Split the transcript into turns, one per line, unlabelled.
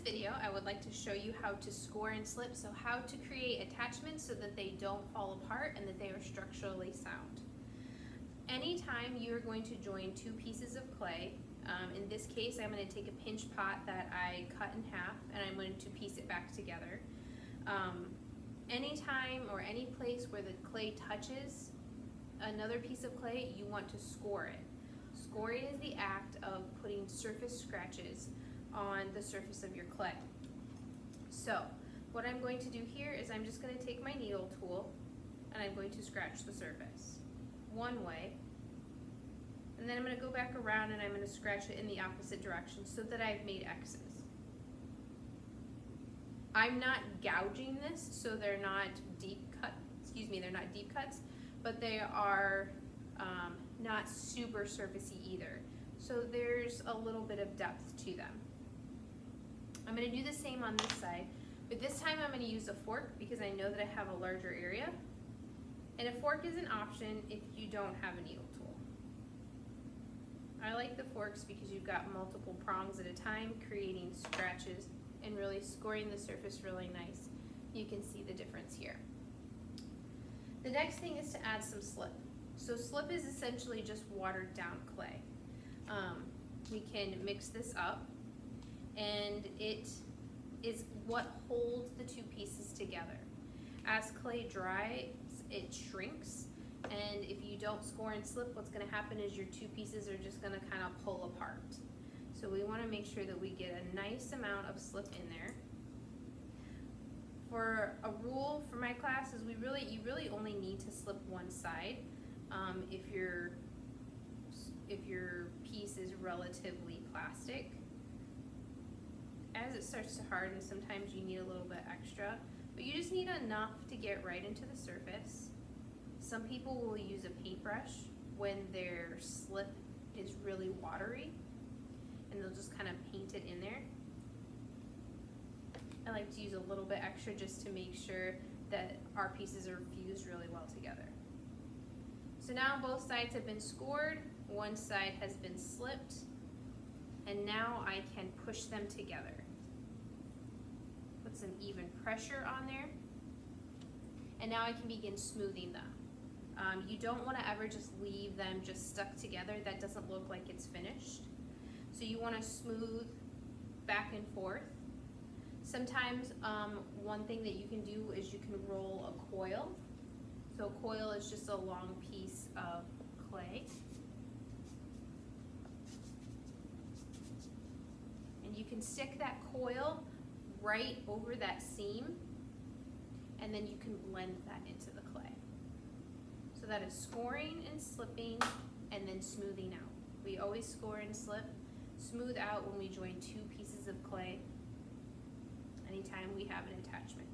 video, I would like to show you how to score and slip, so how to create attachments so that they don't fall apart and that they are structurally sound. Anytime you are going to join two pieces of clay, in this case I'm going to take a pinch pot that I cut in half and I'm going to piece it back together. Anytime or any place where the clay touches another piece of clay, you want to score it. Scoring is the act of putting surface scratches on the surface of your clay. So what I'm going to do here is I'm just going to take my needle tool and I'm going to scratch the surface one way, and then I'm going to go back around and I'm going to scratch it in the opposite direction so that I've made X's. I'm not gouging this, so they're not deep cuts, but they are not super surfacey either. So there's a little bit of depth to them. I'm going to do the same on this side, but this time I'm going to use a fork because I know that I have a larger area. And a fork is an option if you don't have a needle tool. I like the forks because you've got multiple prongs at a time, creating scratches and really scoring the surface really nice. You can see the difference here. The next thing is to add some slip. So slip is essentially just watered down clay. We can mix this up, and it is what holds the two pieces together. As clay dries, it shrinks, and if you don't score and slip, what's going to happen is your two pieces are just going to kind of pull apart. So we want to make sure that we get a nice amount of slip in there. For a rule for my class is you really only need to slip one side if your piece is relatively plastic. As it starts to harden, sometimes you need a little bit extra, but you just need enough to get right into the surface. Some people will use a paintbrush when their slip is really watery, and they'll just kind of paint it in there. I like to use a little bit extra just to make sure that our pieces are fused really well together. So now both sides have been scored, one side has been slipped, and now I can push them together. Put some even pressure on there, and now I can begin smoothing them. You don't want to ever just leave them just stuck together. That doesn't look like it's finished. So you want to smooth back and forth. Sometimes one thing that you can do is you can roll a coil. So a coil is just a long piece of clay. And you can stick that coil right over that seam, and then you can blend that into the clay. So that is scoring and slipping, and then smoothing out. We always score and slip, smooth out when we join two pieces of clay anytime we have an attachment.